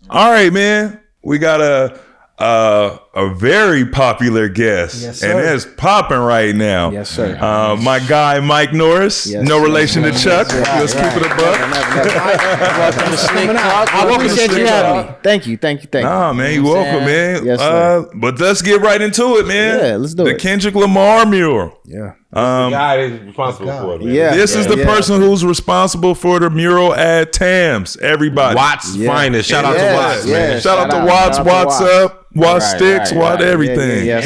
All right, man. We got a very popular guest, Yes, sir. and it's popping right now. Yes, sir. My guy Mike Norris, Yes, no sir. relation to Chuck. Let's keep it a buck. Welcome to SLiC Talk. I appreciate you having me. Thank you. Nah, man, you're welcome, man. Yes, sir. But let's get right into it, man. Yeah, let's do the it. Kendrick Lamar Mural. Yeah. The guy is responsible for it, man. Yeah. This is the person who's responsible for the mural at Tams. Everybody. Watts finest. Shout out to Watts, Yeah. man. Shout out to Watts. Watts up. Watts sticks. Watts everything. Yeah,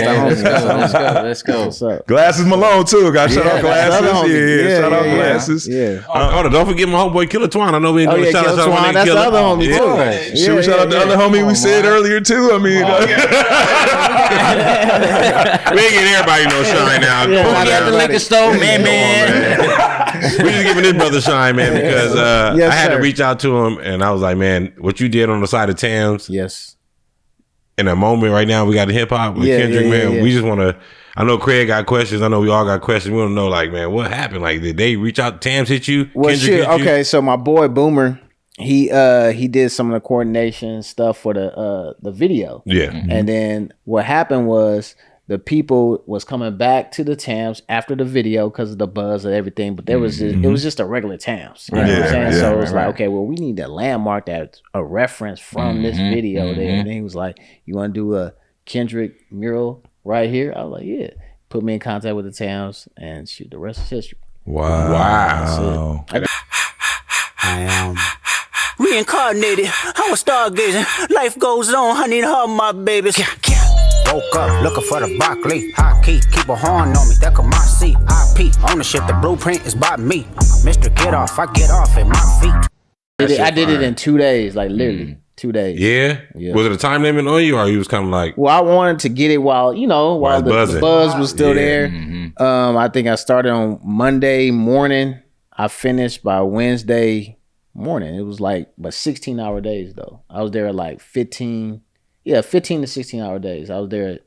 Let's go. What's up? Glasses Malone too. Got shout out that's Glasses. other homie. Yeah, shout out Yeah. Glasses. Yeah. Hold on, don't forget my homeboy Killer Twine. I know we ain't Oh, going to yeah, shout out Killer Twine. That's the other homie, too. Should we shout out the other homie we said earlier too? I mean, We ain't getting everybody no shine now. Yeah, Come on Boogie at now. the liquor store, man. We just giving this brother shine, man, because Yes, I had to sir. reach out to him, and I was like, man, what you did on the side of Tams, Yes. in a moment right now, we got the hip hop with Yeah, Kendrick, yeah, man. yeah. We just want to. I know Craig got questions. I know we all got questions. We want to know, like, man, what happened? Like, did they reach out? Tams hit you? Well, Kendrick shit. hit you? Okay, so my boy Boomer, he did some of the coordination stuff for the video. Yeah. And then what happened was the people was coming back to the Tams after the video because of the buzz and everything, but there was just, it was just a regular Tams. You know what I'm saying? Yeah, So it's like, okay, well, we need a landmark that's a reference from this video there. And then he was like, you want to do a Kendrick mural right here? I was like, yeah. Put me in contact with the Tams, and shoot, the rest is history. wow. I am reincarnated. I was stargazing. Life goes on. I need her, my babies. Woke up looking for the broccoli. High key, keep a horn on me. That could my seat. IP ownership. The blueprint is by me. Mr. Get Off. I get off at my feet. I did it in 2 days, like literally 2 days. Yeah? Was it a time limit on you, or you was kind of like, Well, I wanted to get it while the buzz was still there. I think I started on Monday morning. I finished by Wednesday morning. It was like, but 16-hour days though. I was there at like 15 to 16-hour days. I was there at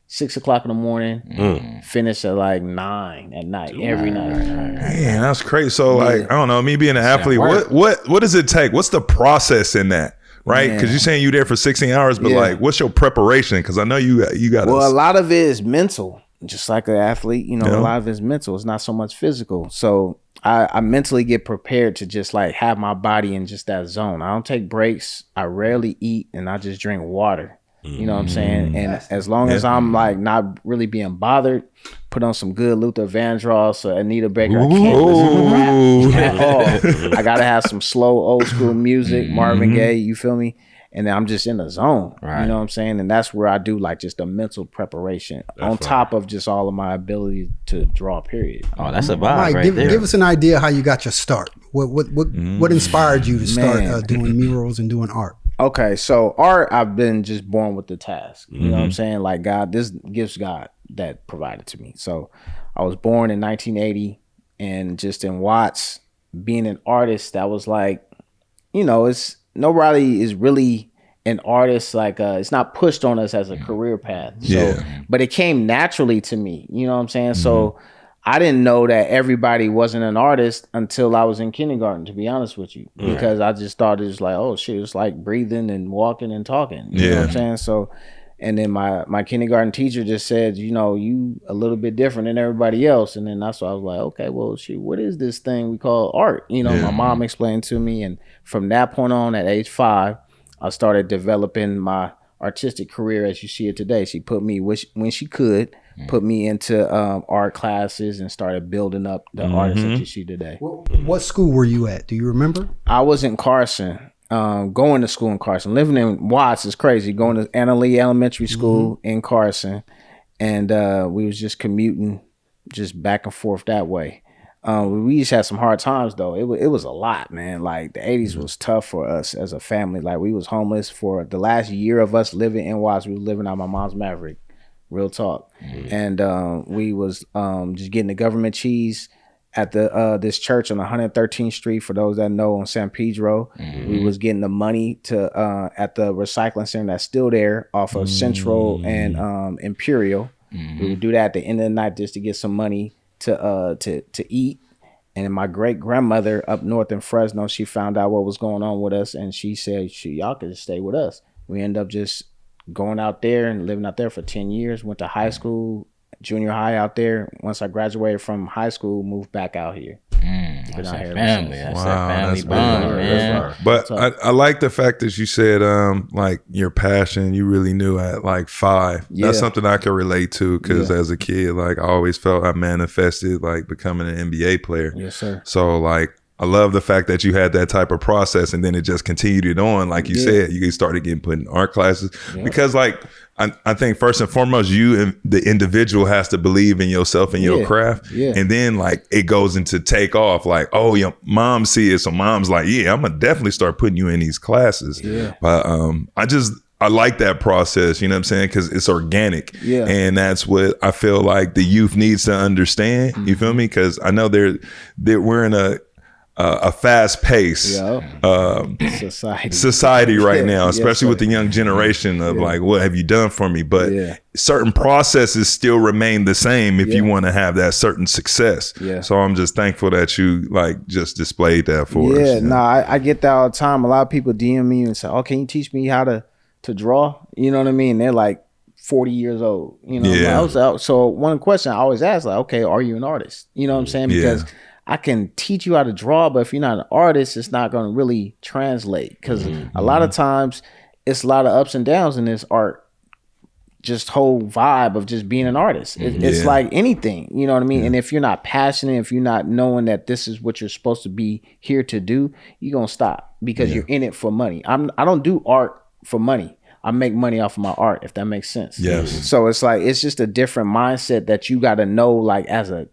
6 o'clock in the morning, finished at like 9 at night, every night. Man, that's crazy. So like, I don't know, me being an athlete, what does it take? What's the process in that? Right? Because you're saying you there for 16 hours, but like, what's your preparation? Because I know you got. Well, a lot of it is mental. Just like an athlete, a lot of it is mental. It's not so much physical. So I mentally get prepared to just like have my body in just that zone. I don't take breaks. I rarely eat, and I just drink water. You know what I'm saying? And as long as I'm like not really being bothered, put on some good Luther Vandross, so Anita Baker. I can't listen to rap at all. I gotta have some slow old school music, Marvin Gaye. You feel me? And then I'm just in the zone. Right. You know what I'm saying? And that's where I do like just the mental preparation on top of just all of my ability to draw. Period. Oh, that's a vibe Mike, right there. give us an idea how you got your start. What inspired you to start doing murals and doing art? Okay, so art, I've been just born with the task. You know what I'm saying? Like God, this gift's God that provided to me. So I was born in 1980, and just in Watts, being an artist, that was like, it's nobody is really an artist. Like it's not pushed on us as a career path. So, but it came naturally to me. You know what I'm saying? So I didn't know that everybody wasn't an artist until I was in kindergarten, to be honest with you, because I just thought it was like, oh shit, it's like breathing and walking and talking. You know what I'm saying? So, and then my kindergarten teacher just said, you a little bit different than everybody else. And then that's why I was like, okay, well, shit, what is this thing we call art? My mom explained to me. And from that point on, at age 5, I started developing my artistic career as you see it today. She put me, when she could, put me into art classes and started building up the artists that you see today. What school were you at? Do you remember? I was in Carson, going to school in Carson. Living in Watts is crazy. Going to Anna Lee Elementary School in Carson. And we was just commuting just back and forth that way. We just had some hard times though. It was a lot, man. Like the 80s was tough for us as a family. Like we was homeless for the last year of us living in Watts. We was living out my mom's Maverick. Real talk. And we was just getting the government cheese at the this church on 113th Street, for those that know, on San Pedro. We was getting the money to at the recycling center that's still there off of Central and Imperial. We would do that at the end of the night just to get some money to eat. And my great grandmother up north in Fresno, she found out what was going on with us, and she said, y'all could just stay with us. We end up just going out there and living out there for 10 years. Went to high school, junior high out there. Once I graduated from high school, moved back out here. That's that family. That's that family bond, man. But I like the fact that you said like your passion you really knew at like 5. Yeah. That's something I can relate to because as a kid, like I always felt I manifested like becoming an NBA player. Yes, sir. So like I love the fact that you had that type of process and then it just continued it on. Like you said, you started getting put in art classes because like I think first and foremost, you and the individual has to believe in yourself and your craft. Yeah. And then like it goes into take off like, oh, your mom see it. So mom's like, yeah, I'm going to definitely start putting you in these classes. Yeah. But I like that process, you know what I'm saying? Because it's organic. Yeah. And that's what I feel like the youth needs to understand. Mm-hmm. You feel me? Because I know we're in a fast pace society right now, especially with the young generation of like, what have you done for me? But certain processes still remain the same if you want to have that certain success. So I'm just thankful that you like just displayed that for us. Yeah, no, I get that all the time. A lot of people DM me and say, oh, can you teach me how to draw? You know what I mean? They're like 40 years old. You know, I was out. So one question I always ask, like, okay, are you an artist? You know what I'm saying? Because I can teach you how to draw, but if you're not an artist, it's not going to really translate. Because a lot of times, it's a lot of ups and downs in this art, just whole vibe of just being an artist. It's like anything, you know what I mean? And if you're not passionate, if you're not knowing that this is what you're supposed to be here to do, you're going to stop because you're in it for money. I don't do art for money. I make money off of my art, if that makes sense. Yes. So it's like, it's just a different mindset that you got to know, like as a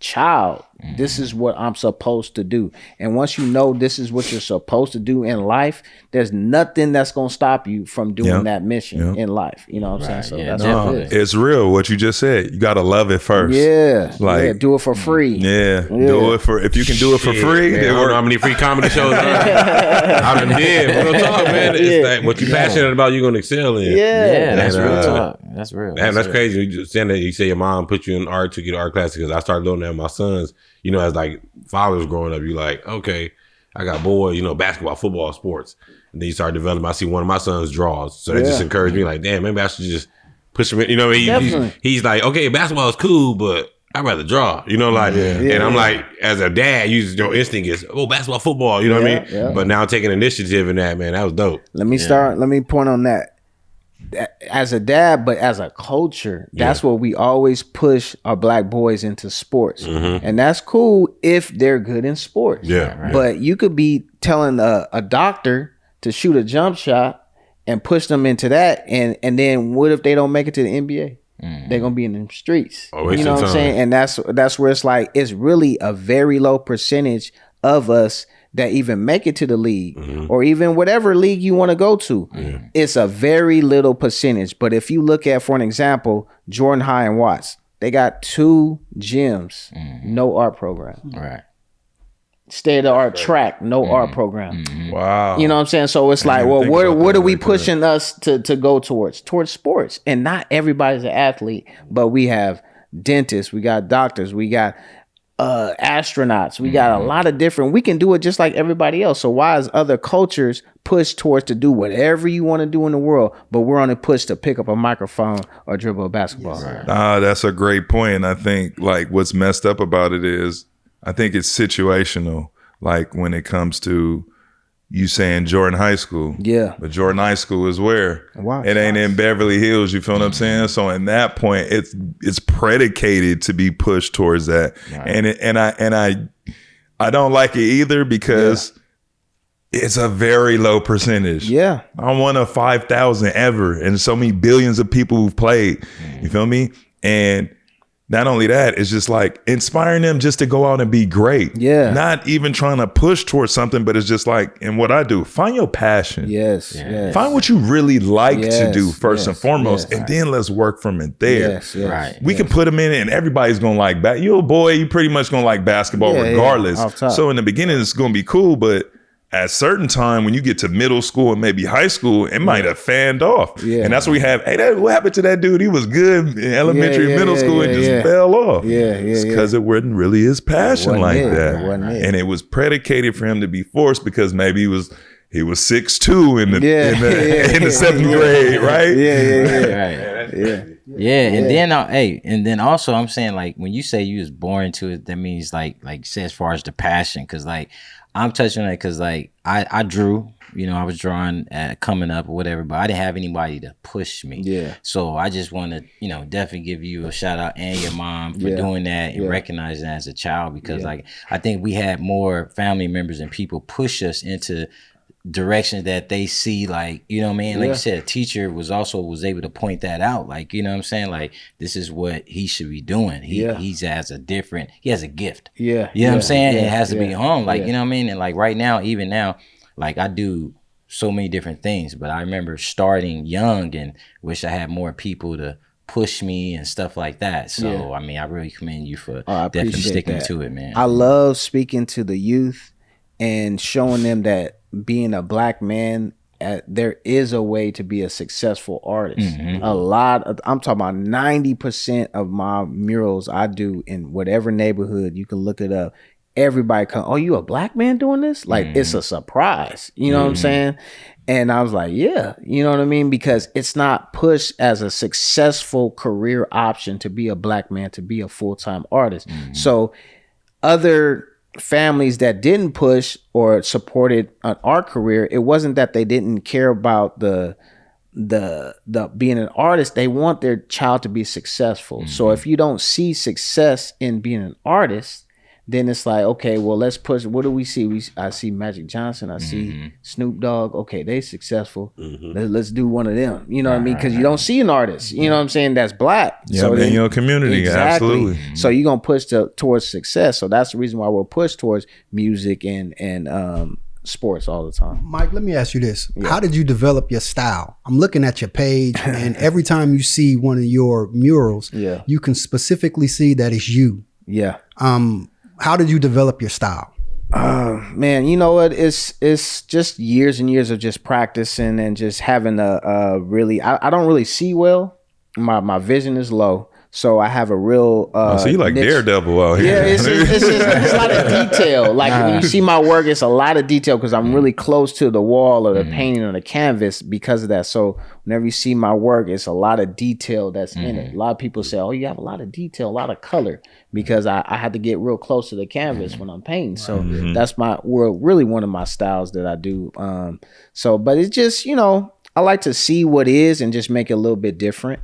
child, this is what I'm supposed to do. And once you know this is what you're supposed to do in life, there's nothing that's going to stop you from doing that mission in life. You know what I'm saying? So that's it's real. What you just said, you got to love it first. Like do it for free. Do it for, if you can do it for free. Man, I don't know how many free comedy shows I done did. Real talk, man. It's like what you're passionate about, you're going to excel in. That's real talk. That's real. Man, that's crazy. You just saying that, you say your mom put you in art, took you to art classes, because I started doing that with my sons. You know, as like fathers growing up, you like, okay, I got boys, you know, basketball, football, sports. And then you start developing. I see one of my sons draws. So that just encouraged me like, damn, maybe I should just push him in. You know, he's like, okay, basketball is cool, but I'd rather draw, you know, like, and I'm like, as a dad, your instinct is, oh, basketball, football, you know what I mean? Yeah. But now taking initiative in that, man, that was dope. Let me point on that. As a dad, but as a culture, that's what we always push our black boys into sports. And that's cool if they're good in sports. But you could be telling a doctor to shoot a jump shot and push them into that, and then what if they don't make it to the NBA? They're gonna be in the streets. You know what I'm saying? And that's where it's like, it's really a very low percentage of us that even make it to the league or even whatever league you want to go to. It's a very little percentage. But if you look at, for an example, Jordan High and Watts, they got 2 gyms, no art program. Right. State of the art track, no art program. Wow. You know what I'm saying? So it's like, well, what are we pushing us to go towards sports? And not everybody's an athlete, but we have dentists, we got doctors, we got astronauts, we got a lot of different, we can do it just like everybody else. So why is other cultures push towards to do whatever you want to do in the world, but we're on a push to pick up a microphone or dribble a basketball? That's a great point. And I think like what's messed up about it is I think it's situational, like when it comes to you saying Jordan High School. But Jordan High School is where? It ain't in Beverly Hills, you feel what I'm saying? So in that point, it's predicated to be pushed towards that. And I don't like it either because it's a very low percentage. I'm one of 5,000 ever, and so many billions of people who've played. You feel me? And not only that, it's just like inspiring them just to go out and be great. Not even trying to push towards something, but it's just like, and what I do, find your passion. Find what you really like to do first and foremost, and then let's work from it there. We can put them in it, and everybody's going to like you're a boy, you pretty much going to like basketball regardless. So in the beginning, it's going to be cool, but at certain time when you get to middle school and maybe high school, it might have fanned off. Yeah. And that's where we have, hey, what happened to that dude? He was good in elementary and middle school and just fell off. It's because it wasn't really his passion like that. And it was predicated for him to be forced because maybe he was 6'2" in the 7th grade, right? And then also I'm saying, like, when you say you was born into it, that means like say as far as the passion, because like I'm touching on it because like I drew, I was drawing coming up or whatever, but I didn't have anybody to push me. Yeah. So I just want to, definitely give you a shout out and your mom for doing that and recognizing that as a child, because like I think we had more family members and people push us into directions that they see, like, like you said, a teacher was able to point that out, like, like this is what he should be doing. He has a gift. I'm saying? It has to be home, like, and like right now, even now, like I do so many different things, but I remember starting young and wish I had more people to push me and stuff like that. So I mean, I really commend you for definitely sticking to it, man. I love speaking to the youth and showing them that being a black man, there is a way to be a successful artist. I'm talking about 90% of my murals I do in whatever neighborhood, you can look it up. Everybody come, oh, you a black man doing this? Like, it's a surprise. You know what I'm saying? And I was like, yeah, you know what I mean? Because it's not pushed as a successful career option to be a black man, to be a full-time artist. So other families that didn't push or supported an art career, it wasn't that they didn't care about the being an artist. They want their child to be successful. So if you don't see success in being an artist, then it's like, okay, well, let's push. What do we see? I see Magic Johnson. I see Snoop Dogg. Okay, they successful. Let's do one of them. You know what I mean? Because you don't see an artist, you know what I'm saying, that's black. Yeah, in your community, exactly. Absolutely. So you're going to push towards success. So that's the reason why we'll push towards music and sports all the time. Mike, let me ask you this. How did you develop your style? I'm looking at your page, and every time you see one of your murals, you can specifically see that it's you. Yeah. How did you develop your style? Man, you know what? It's just years and years of just practicing and just having a really. I don't really see well. My vision is low, so I have a real. So you like niche. Daredevil out here? Yeah, it's a lot of detail. Like when you see my work, it's a lot of detail because I'm really close to the wall or the painting or the canvas because of that. So whenever you see my work, it's a lot of detail that's in it. A lot of people say, "Oh, you have a lot of detail, a lot of color," because I had to get real close to the canvas when I'm painting. So that's really one of my styles that I do. But it's just, I like to see what is and just make it a little bit different.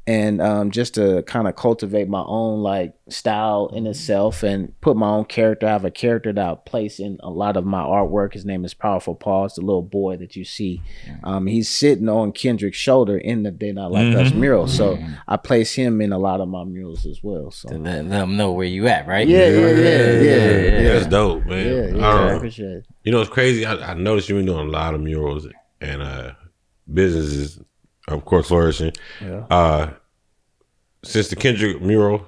And just to kind of cultivate my own like style in itself and put my own character. I have a character that I place in a lot of my artwork. His name is Powerful Paul. It's the little boy that you see. He's sitting on Kendrick's shoulder in the They Not Like Us mural. So I place him in a lot of my murals as well. So to let them know where you at, right? Yeah. That's dope, man. I appreciate it. It's crazy. I noticed you've been doing a lot of murals and businesses, of course, flourishing. Yeah. Since the Kendrick mural,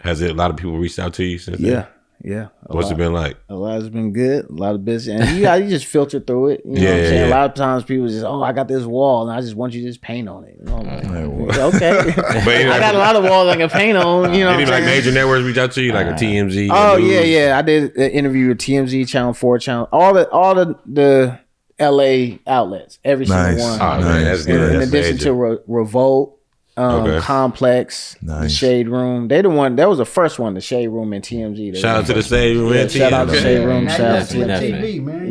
has a lot of people reached out to you since then? Yeah. What's it been like? A lot has been good. A lot of business. And you just filter through it. You know what I'm saying? A lot of times people just, I got this wall and I just want you to just paint on it. I'm like, okay. I got a lot of walls I can paint on. Any like major networks reach out to you, like a TMZ? Oh, yeah. I did an interview with TMZ, Channel 4, all the LA outlets. Every single one. Oh, man, that's good. In addition to Revolt. Complex, the Shade Room. They the one that was the first one, the Shade Room and TMZ. Shout out to the Shade Room and TMZ. Shout out to Shade Room. Shout out to TV, man.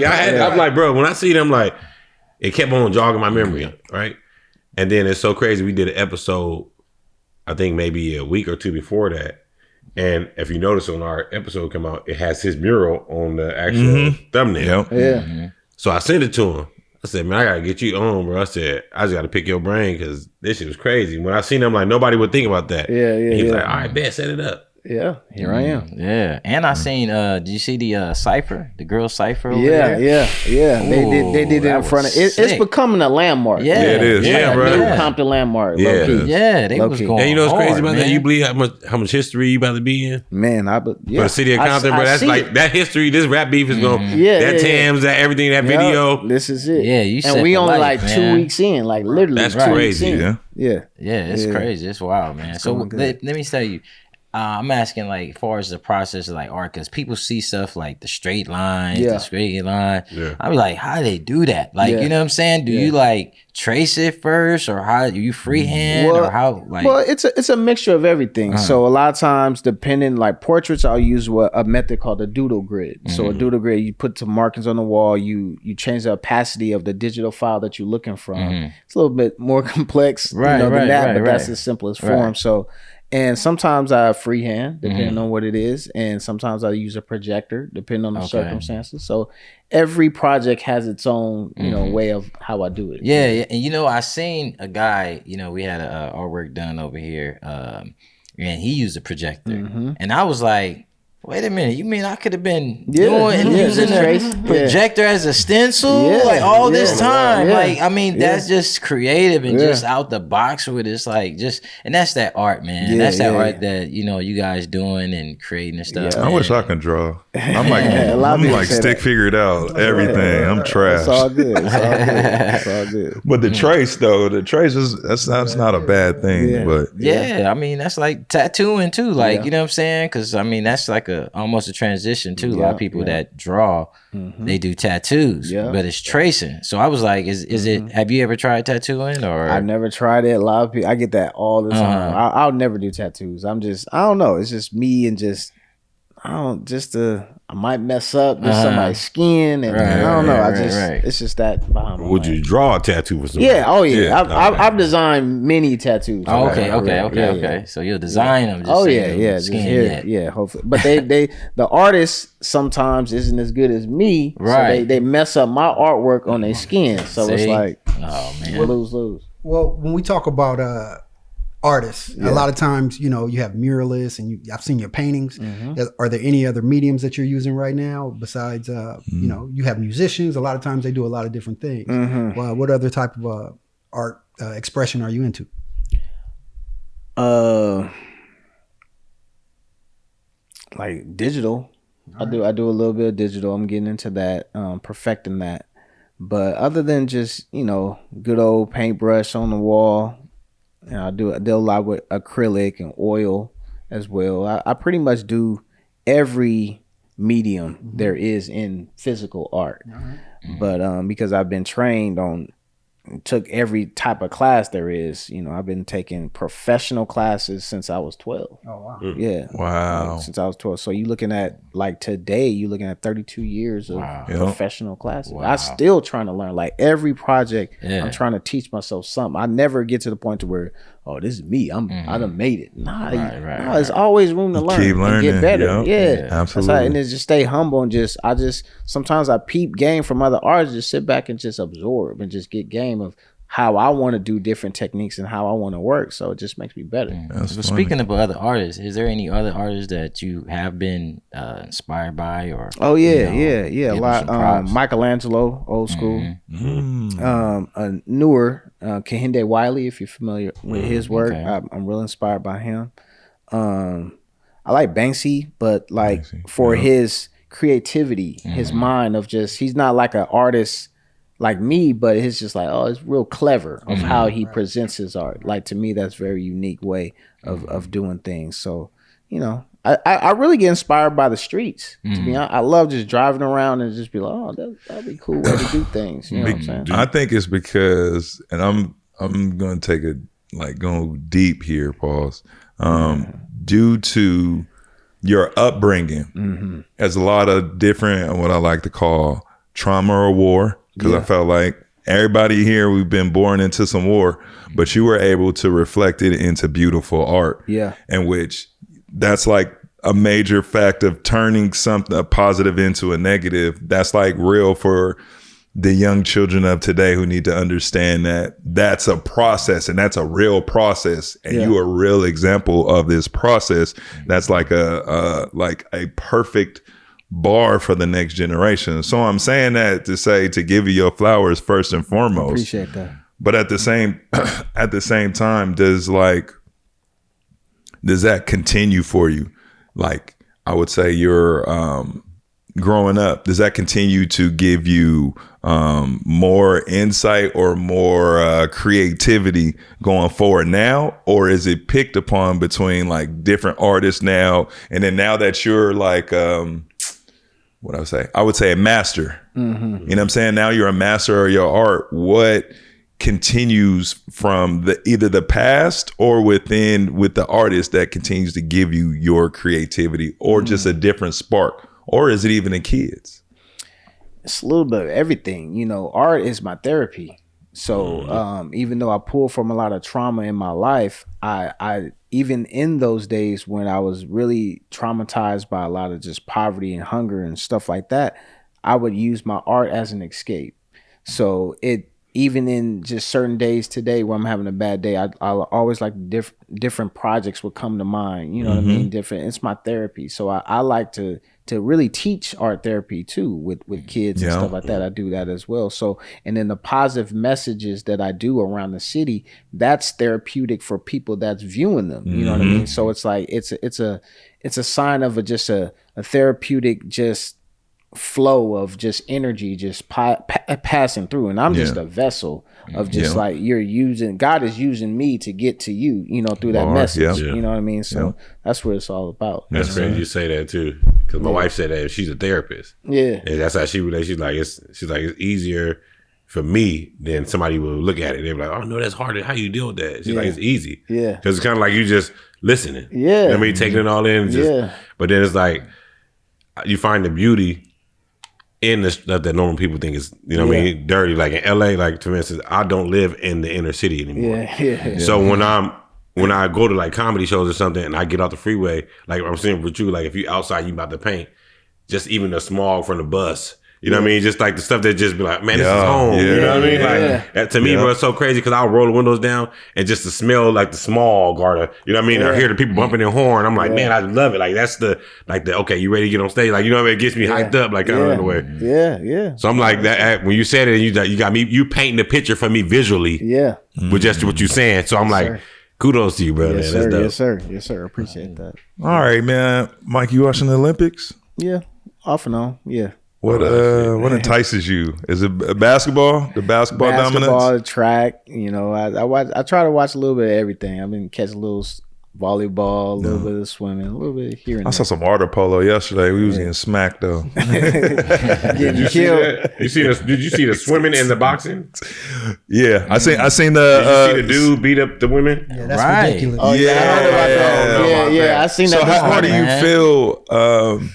Right. I'm like, bro, when I see them, like, it kept on jogging my memory, right? And then it's so crazy. We did an episode, I think maybe a week or two before that. And if you notice when our episode came out, it has his mural on the actual thumbnail. Yeah. So I sent it to him. I said, man, I gotta get you on, bro. I said, I just gotta pick your brain because this shit was crazy. When I seen him, like, nobody would think about that. Yeah. He's like, all right, bet, set it up. Yeah, here I am. Yeah, and I seen. Did you see the cipher? The girl cipher. Over yeah, there? yeah. They did it in front of. It's becoming a landmark. Yeah, it is. Yeah, bro. New Compton landmark. Yeah. Low key. Yeah, they Low was key. going. And you know what's crazy about man. that? You believe how much history you about to be in? Man, For the city of Compton, bro. That's like that history. This rap beef is going. That Tams, that everything, that video. This is it. Yeah, you. And we only life, like 2 weeks in, like literally. That's 2 crazy. weeks in. Yeah. Yeah, it's crazy. It's wild, man. So let me tell you. I'm asking, like, as far as the process of like art, because people see stuff like the straight line, the straight line. Yeah. I'm like, how do they do that? Like, you know what I'm saying? Do you like trace it first, or how do you freehand, or how? Like, well, it's a mixture of everything. So a lot of times, depending, like portraits, I'll use a method called a doodle grid. So a doodle grid, you put some markings on the wall, you change the opacity of the digital file that you're looking from. It's a little bit more complex, than that, but that's the simplest form. So. And sometimes I freehand, depending on what it is. And sometimes I use a projector, depending on the circumstances. So every project has its own, way of how I do it. Yeah. And, I seen a guy, we had artwork done over here. And he used a projector. And I was like, wait a minute, you mean I could have been using a projector as a stencil all this time? Like, I mean, that's just creative and just out the box with it's like and that's that art, man. That's that art that, you guys doing and creating and stuff. I wish I could draw. I'm like stick figured out everything. I'm trash. It's all good. It's all good. But the trace is that's not a bad thing. But I mean, that's like tattooing too. Like, you know what I'm saying? Because I mean, that's like almost a transition too. A lot of people that draw, they do tattoos, but it's tracing. So I was like, is it? Have you ever tried tattooing? Or I've never tried it. A lot of people, I get that all the time. I'll never do tattoos. I don't know. It's just me and I might mess up with somebody's skin, and I don't know. It's just that behind my Would you draw a tattoo for somebody? Yeah. Oh yeah. I've designed many tattoos. Oh, okay. So you'll design them. Just hopefully, but the artist sometimes isn't as good as me. Right. So they mess up my artwork on their skin. So it's like, oh man, lose. Well, when we talk about artists, a lot of times, you have muralists, and I've seen your paintings. Are there any other mediums that you're using right now besides, you have musicians? A lot of times they do a lot of different things. Well, what other type of art expression are you into? Like digital. I do a little bit of digital. I'm getting into that, perfecting that. But other than just, good old paintbrush on the wall, and I do a lot with acrylic and oil as well. I pretty much do every medium there is in physical art. But because I've been trained took every type of class there is, I've been taking professional classes since I was 12. Oh, wow. Yeah. Wow. Since I was 12. So you're looking at, like today, you're looking at 32 years of professional classes. I'm still trying to learn. Like every project, I'm trying to teach myself something. I never get to the point to where, oh, this is me. I done made it. Nah, there's always room to learn. Keep learning. And get better. Yeah. Absolutely. And then just stay humble and sometimes I peep game from other artists, just sit back and just absorb and just get game of how I want to do different techniques and how I want to work. So it just makes me better. Speaking of other artists, is there any other artists that you have been inspired by? Or a lot. Michelangelo, old school. Newer, Kehinde Wiley, if you're familiar with his work. I'm real inspired by him. I like Banksy, but for his creativity, his mind of he's not like an artist like me, but it's just like, oh, it's real clever of how he presents his art. Like, to me, that's a very unique way of doing things. So, I really get inspired by the streets. To be honest, I love just driving around and just be like, oh, that'd be a cool way to do things. You know what I'm saying? I think it's because, and I'm going to take go deep here, pause. Due to your upbringing, as a lot of different, what I like to call trauma or war. Because I felt like everybody here, we've been born into some war, but you were able to reflect it into beautiful art. Yeah. In which that's like a major fact of turning a positive into a negative. That's like real for the young children of today who need to understand that that's a process and that's a real process, and you are a real example of this process. That's like a perfect bar for the next generation. So I'm saying that to say, to give you your flowers first and foremost. Appreciate that. But at the same time, does that continue for you? Like, I would say you're growing up, does that continue to give you more insight or more creativity going forward now? Or is it picked upon between like different artists now? And then now that you're like, what I would say? I would say a master. Mm-hmm. You know what I'm saying? Now you're a master of your art. What continues from either the past or with the artist that continues to give you your creativity, or just a different spark? Or is it even the kids? It's a little bit of everything. You know, art is my therapy. So even though I pull from a lot of trauma in my life, I even in those days when I was really traumatized by a lot of just poverty and hunger and stuff like that, I would use my art as an escape. So even in just certain days today where I'm having a bad day, I always like different projects would come to mind. You know what I mean? It's my therapy. So I like to really teach art therapy too with kids and stuff like that. I do that as well. So, and then the positive messages that I do around the city, that's therapeutic for people that's viewing them. You know what I mean? So it's like, it's a sign of a therapeutic, just flow of just energy just passing through, and I'm just a vessel of just like God is using me to get to you, you know, through that message. You know what I mean? So that's what it's all about. That's crazy you say that too, because my wife said that she's a therapist. And that's how she's like it's easier for me than somebody will look at it. They're like, oh no, that's hard. How you deal with that? She's like, it's easy. Because it's kind of like you just listening. You know what I mean? Taking it all in. But then it's like you find the beauty in the stuff that normal people think is, you know what I mean, dirty. Like in LA, like for instance, I don't live in the inner city anymore. So when I go to like comedy shows or something and I get off the freeway, like I'm saying with you, like if you outside, you about to paint, just even the smog from the bus, you know what I mean? Just like the stuff that just be like, man, this is home. You know what I mean? Like that, to me, bro, it's so crazy because I'll roll the windows down and just the smell like the smog or you know what I mean? I hear the people bumping their horn. I'm like, man, I love it. Like that's the okay, you ready to get on stage? Like, you know what I mean? It gets me hyped up, like kind of in a way. So I'm like that when you said it, you got me, you painting the picture for me visually. With just what you're saying. So I'm like, kudos to you, bro. Yes, man. sir. Yes, sir. Appreciate that. All right, man. Mike, you watching the Olympics? Yeah, off and on. Yeah. What entices you? Is it basketball? The basketball dominance? Track. You know, I try to watch a little bit of everything. I've been catching a little volleyball, a little bit of swimming, a little bit here and there. I saw some water polo yesterday. We was getting smacked though. Did you see that? Did you see the swimming and the boxing? Yeah, I seen the. Did you see the dude beat up the women? Yeah, that's ridiculous. Oh, yeah, I seen that. So how do you feel?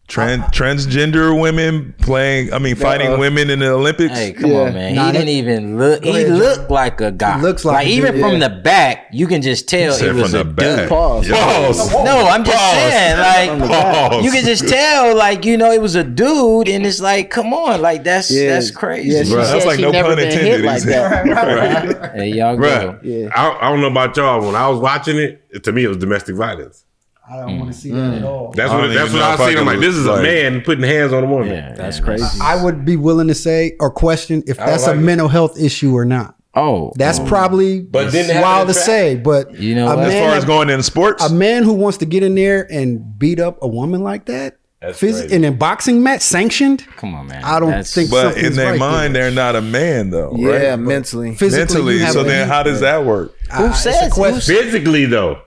Transgender women fighting women in the Olympics? Hey, come on, man. He didn't even look. He looked like a guy. He looks like even from the back, you can just tell it was a dude. Pause. No, I'm just saying, like, you can just tell, like, you know, it was a dude, and it's like, come on, like that's crazy. Yeah, that's like no pun intended. Like that. Hey, y'all go. Yeah. I don't know about y'all. When I was watching it, to me, it was domestic violence. I don't want to see that at all. That's what I seen. I'm like, this is a man putting hands on a woman. Yeah, that's crazy. I would be willing to say or question if that's a mental health issue or not. That's probably wild to say, but you know, as far as going into sports, a man who wants to get in there and beat up a woman like that, in a boxing match sanctioned. Come on, man. I don't think. But in their mind, they're not a man, though. Yeah, right? mentally, physically. So then, how does that work? Who says physically though?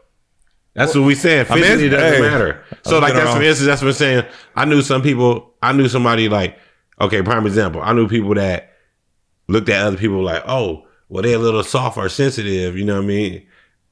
That's what we saying. Physically doesn't matter. So like that's for instance, that's what I'm saying. I knew somebody like, okay, prime example. I knew people that looked at other people like, oh, well, they're a little soft or sensitive, you know what I mean?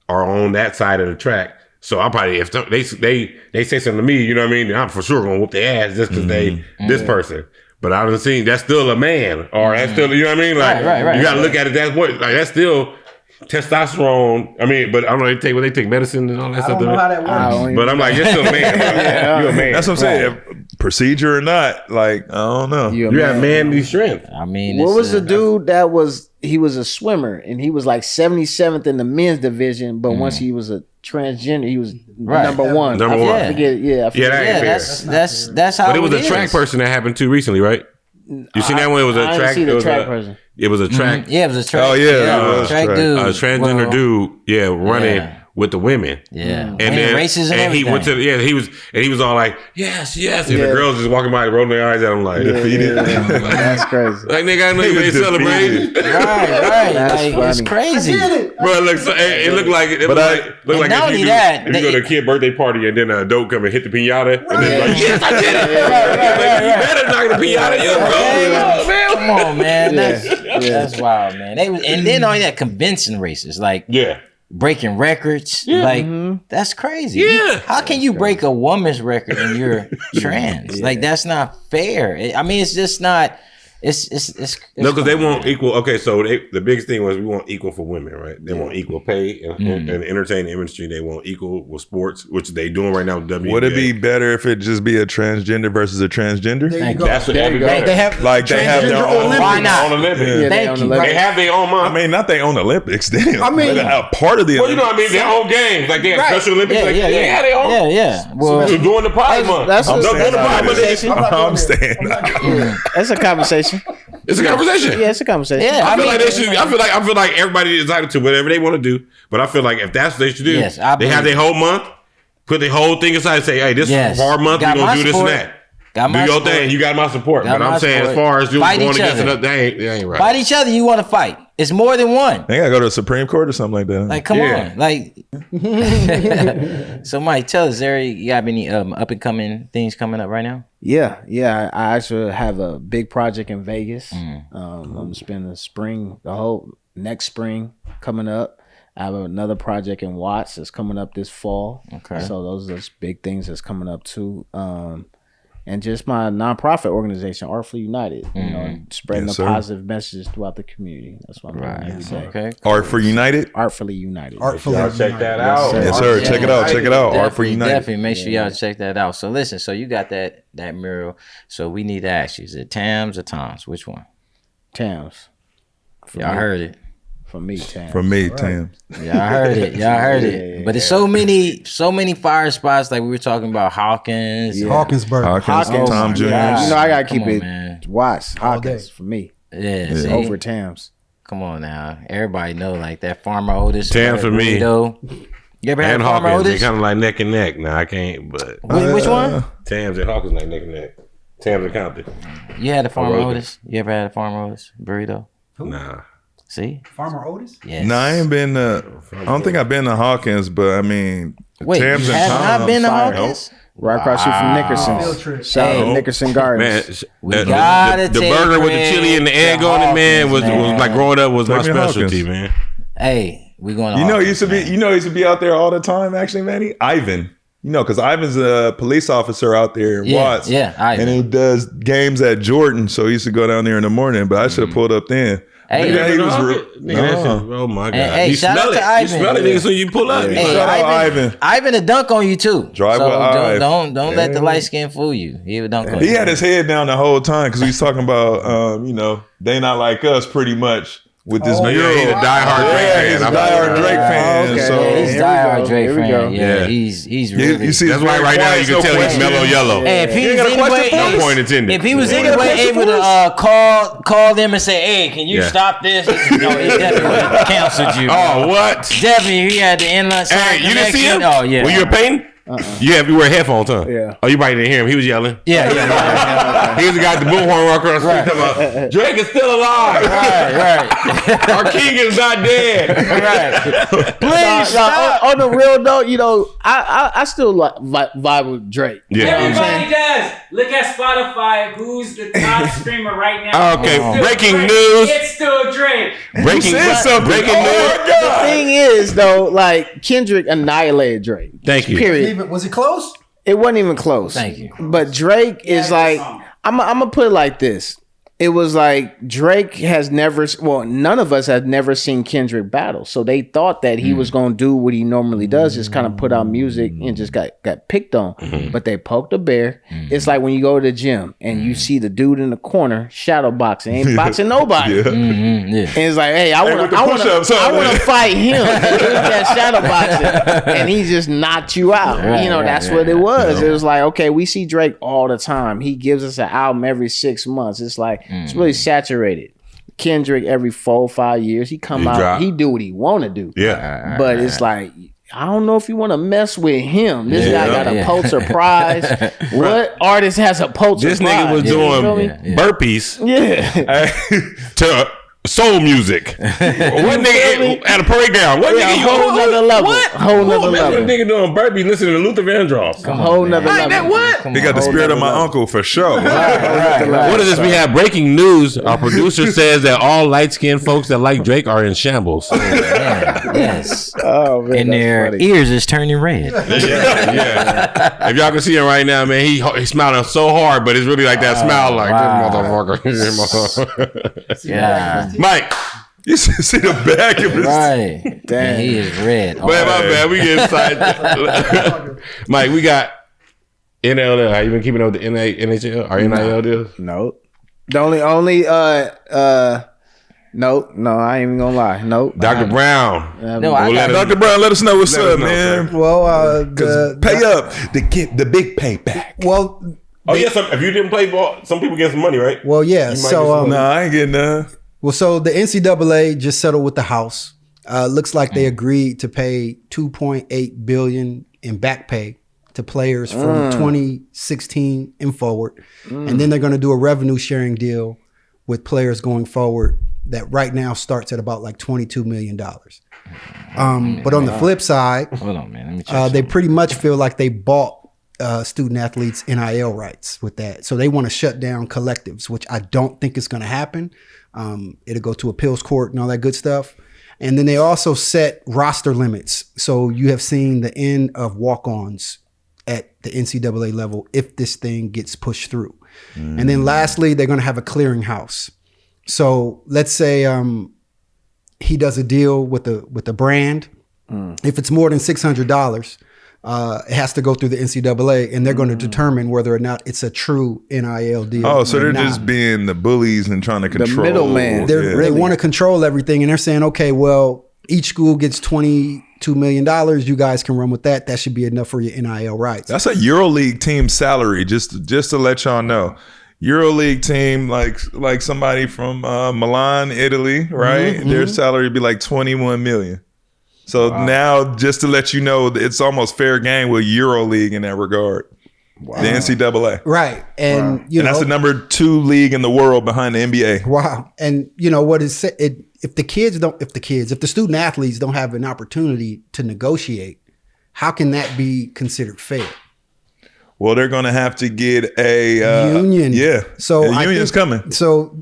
Or on that side of the track. So I probably, if they say something to me, you know what I mean? I'm for sure gonna whoop their ass just because they this person. But I done seen that's still a man, or that's still, you know what I mean? Like right. You gotta look at it that way. Like that's still testosterone. I mean, but I don't know. They take medicine and all that stuff. I don't know how that works. But I'm like, you're still a man. You're a man. That's what I'm saying. Procedure or not, like I don't know. You have manly strength. I mean, what was the dude that was? He was a swimmer and he was like 77th in the men's division. But once he was a transgender, he was number one. Number one. I forget. That's how. But it was a track person that happened to recently, right? You seen that one? It was a track. It was track person. It was a track. Yeah, it was a track. Oh yeah, track dude. A transgender dude. Yeah, running with the women. Yeah, and then races and he went to he was all like yes, and the girls just walking by rolling their eyes at him like defeated. That's crazy. Like nigga, I know you ain't celebrating. Right. Like, it's crazy. Bro, it looked like not only that, if you go to a kid birthday party and then a dope come and hit the pinata and then like yes, I did it. You better knock the pinata. Come on, man. That's wild, man. And then all that convincing races like breaking records. Like that's crazy. Yeah. How can you break a woman's record and you're trans? Like that's not fair. I mean, it's just not. It's no, because they want equal. Okay, so the biggest thing was we want equal for women, right? They want equal pay in the entertainment industry. They want equal with sports, which they doing right now with WNBA. Would it be better if it just be a transgender versus a transgender? That's what they have. Like they have their own. Why not? Olympics. Yeah, Thank you. They have their own month. I mean, not their own Olympics. Damn. I mean, a part of the. Well, you know what I mean. Their own games, like they have Special Olympics. Yeah, like, yeah. They own. Yeah. Well, so during the Pride Month. That's I'm a staying. That's a conversation. It's a conversation. Yeah, it's a conversation. Yeah, I feel like everybody is entitled to whatever they want to do. But I feel like if that's what they should do, they have their whole month, put the whole thing aside and say, hey, this is our month, we're going to do this and that. Do your thing. You got my support. But I'm saying as far as you going against another, they ain't right. Fight each other, you want to fight. It's more than one. They got to go to the Supreme Court or something like that. Like, come on. Like, so Mike, tell us, Zary, you got any up and coming things coming up right now? Yeah. I actually have a big project in Vegas. I'm gonna spend the whole next spring coming up. I have another project in Watts that's coming up this fall. Okay. So those are big things that's coming up too. And just my nonprofit organization, Artfully United, spreading the positive messages throughout the community. That's what I'm doing every day. Okay. Art for United? Artfully United. Y'all check that out. Yes, sir. Check it out. Check it out. Art for United. Definitely make sure y'all check that out. So listen, so you got that mural. So we need to ask you, is it Tams or Toms? Which one? Tams. Y'all heard it. From me, Tams. From me, Tams. Y'all heard it. But it's so many fire spots. Like we were talking about Hawkins. Hawkinsburg. Hawkins, Tom Jr. I gotta keep it. Watts. Hawkins for me. Yeah. Over Tams. Come on now. Everybody know like that Farmer Otis. Tams for me. You ever had Farmer Hawkins, Otis? they kind of like neck and neck. Nah, I can't. But which one? Tams and Hawkins like neck and neck. Tams and Compton. You had a Farmer Otis? You ever had a Farmer Otis burrito? Nah. See? Farmer Otis? Yes. No, I ain't been I don't think I've been to Hawkins, but I mean, wait, Tams you and have Tom. not been to Hawkins? Right across street from Nickerson's. Shout out Nickerson Gardens. Man, the burger with the chili and the egg on it, man, was like growing up was my specialty, man. Hey, we going to Hawkins, he used to be out there all the time, actually, Manny? Ivan. Because Ivan's a police officer out there in Watts. Yeah, Ivan. And he does games at Jordan, so he used to go down there in the morning, but I should have pulled up then. Hey, oh my God! Hey, you shout smell out it. to Ivan. You smell it, nigga, so you pull up. Hey, Ivan. Ivan a dunk on you too. Drive so with Ivan. Don't let the light skin fool you. He would dunk on you. He had his head down the whole time because he was talking about, they not like us pretty much. With this mural. Yeah, he's a diehard Drake fan. He's a diehard Drake fan. Okay. So he's a diehard Drake fan. Yeah, he's really. You see, that's why right now you can tell he's mellow yellow. Hey, if he no point intended. If he was anyway able to call them and say, "Hey, can you stop this?" No, he definitely would have canceled you. Oh, what? Definitely, he had the inline. Hey, you didn't see him? Oh, yeah. Were you painting? You wear headphones, huh? Yeah. Oh, you probably didn't hear him. He was yelling. Yeah. He was the guy with the bullhorn walking across the street talking about, Drake is still alive. Right. Our king is not dead. Right. Please stop. On the real note, I still vibe with Drake. Yeah. Everybody does. Look at Spotify. Who's the top streamer right now? Okay, breaking Drake. news. It's still Drake. Breaking news. The thing is, though, like Kendrick annihilated Drake. Thank you. Period. Was it close? It wasn't even close. Thank you. But Drake is like, I'm gonna put it like this. it was like Drake has never, well, none of us had never seen Kendrick battle. So they thought that he was going to do what he normally does, just kind of put out music and just got picked on. But they poked a bear. It's like when you go to the gym and you see the dude in the corner shadow boxing, ain't boxing nobody. And it's like, hey, I want to fight him. That shadow boxing. And he just knocked you out. That's what it was. It was like, okay, we see Drake all the time. He gives us an album every 6 months. It's like, it's really saturated. Kendrick every 4 or 5 years, he come out, he do what he want to do. Yeah. But it's like, I don't know if you want to mess with him. This guy got a Pulitzer Prize. What artist has a Pulitzer Prize? This nigga was doing burpees to soul music. What nigga at a parade ground? What nigga? Whole nother level. Whole nother level. Nigga doing burpees listening to Luther Vandross. Whole nother level. What? He got the spirit of my uncle for sure. What is this? We have breaking news. Our producer says that all light-skinned folks that like Drake are in shambles. Yes. Oh man. And their funny. ears is turning red. Yeah. If y'all can see him right now, man, he's smiling so hard, but it's really like that smile, like this motherfucker. Yeah. Mike, You should see the back of his. Right. Damn. He is red. Man, my bad. We get excited. Mike, we got NL. Have you been keeping up with the NHL or NIL deals? No. The only no, I ain't even gonna lie. Nope. Dr. Brown. Dr. Brown, let us know what's up, man. Well, pay up to get the big payback. Well, if you didn't play ball, some people get some money, right? Well, yeah. So, I ain't getting none. Well, so the NCAA just settled with the House. Looks like they agreed to pay $2.8 billion in back pay to players from 2016 and forward, and then they're going to do a revenue sharing deal with players going forward that right now starts at about like $22 million. But on the flip side, hold on, man. Let me check they pretty much feel like they bought student athletes NIL rights with that. So they want to shut down collectives, which I don't think is going to happen. It'll go to appeals court and all that good stuff. And then they also set roster limits. So you have seen the end of walk-ons at the NCAA level if this thing gets pushed through. And then lastly, they're going to have a clearinghouse. So let's say he does a deal with the brand. If it's more than $600, it has to go through the NCAA, and they're going to determine whether or not it's a true NIL deal. Oh, so they're just being the bullies and trying to control. The middleman. They want to control everything, and they're saying, okay, well, each school gets $22 million. You guys can run with that. That should be enough for your NIL rights. That's a EuroLeague team salary, just to let y'all know. EuroLeague team, like somebody from Milan, Italy, right? Their salary would be like $21 million. So now, just to let you know, it's almost fair game with EuroLeague in that regard. The NCAA, right? And and that's the number 2 league in the world behind the NBA. Wow! And you know what is it? If the student athletes don't have an opportunity to negotiate, how can that be considered fair? Well, they're going to have to get a union. Yeah. So the union's coming. So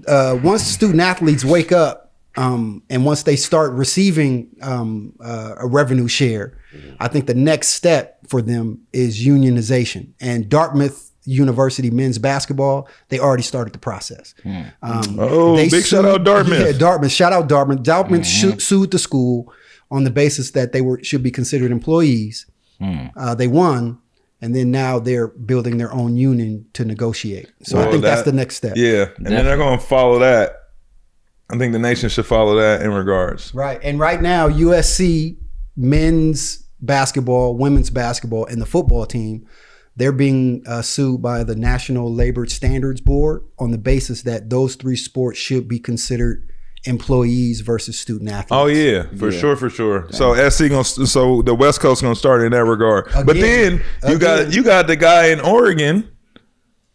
once student athletes wake up and once they start receiving a revenue share, I think the next step for them is unionization. And Dartmouth University men's basketball, they already started the process. Shout out Dartmouth. Yeah, Dartmouth. Shout out Dartmouth. Dartmouth sued the school on the basis that they should be considered employees. They won. And then now they're building their own union to negotiate. So I think that's the next step. Yeah. And then they're going to follow that. I think the nation should follow that in regards. Right. And right now, USC men's basketball, women's basketball, and the football team, they're being sued by the National Labor Standards Board on the basis that those 3 sports should be considered employees versus student athletes. Oh yeah, for sure. So so the West Coast gonna start in that regard. But then you got the guy in Oregon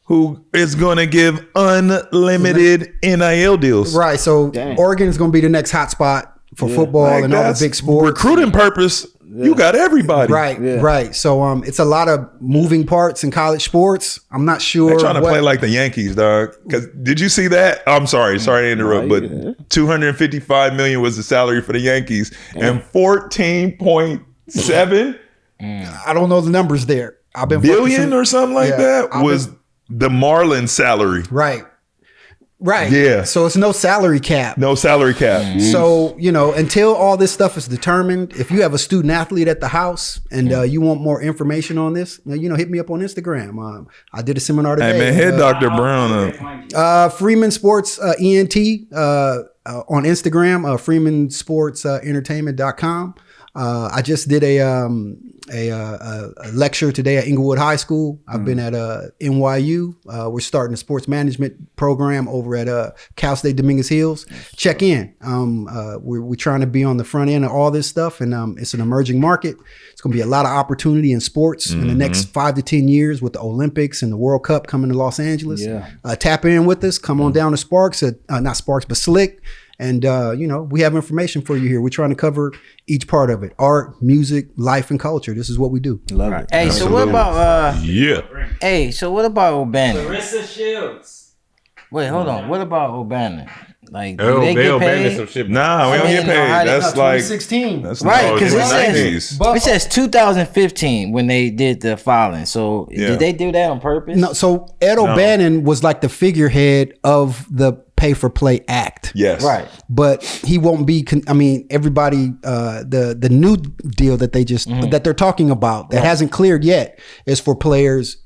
who is gonna give unlimited NIL deals. Right. So Oregon is gonna be the next hotspot for football and all the big sports. Recruiting purpose. You got everybody. Right, right. So it's a lot of moving parts in college sports. I'm not sure. They're trying to play like the Yankees, dog. Because did you see that? I'm sorry to interrupt, but $255 million was the salary for the Yankees, and 14.7. I don't know the numbers there. I've been billion or something like that was the Marlins salary. Right. Right. Yeah. So it's no salary cap. No salary cap. Mm-hmm. So, until all this stuff is determined, if you have a student athlete at the house and you want more information on this, hit me up on Instagram. I did a seminar today. Hey, man, hit Dr. Brown up. Freeman Sports ENT on Instagram, freemansportsentertainment.com. I just did a lecture today at Inglewood High School. I've been at NYU. We're starting a sports management program over at Cal State Dominguez Hills. Check in. We're trying to be on the front end of all this stuff, and it's an emerging market. It's going to be a lot of opportunity in sports in the next 5 to 10 years with the Olympics and the World Cup coming to Los Angeles. Yeah. Tap in with us. Come on down to Sparks, not Sparks, but SLiC. And, we have information for you here. We're trying to cover each part of it. Art, music, life, and culture. This is what we do. Love it. Hey, Absolutely. so what about Yeah. Hey, so what about O'Bannon? Clarissa Shields. Wait, hold on. What about O'Bannon? Like, do Oh, they get abandoned paid? some shit. Nah, we don't get paid. That's like 2016. That's Right, because in it the says 90s. it says 2015 when they did the filing. So Yeah. did they do that on purpose? No, so Ed O'Bannon was like the figurehead of the Pay for Play Act. Yes. Right. But he won't be. Everybody. The new deal that they just that they're talking about that hasn't cleared yet is for players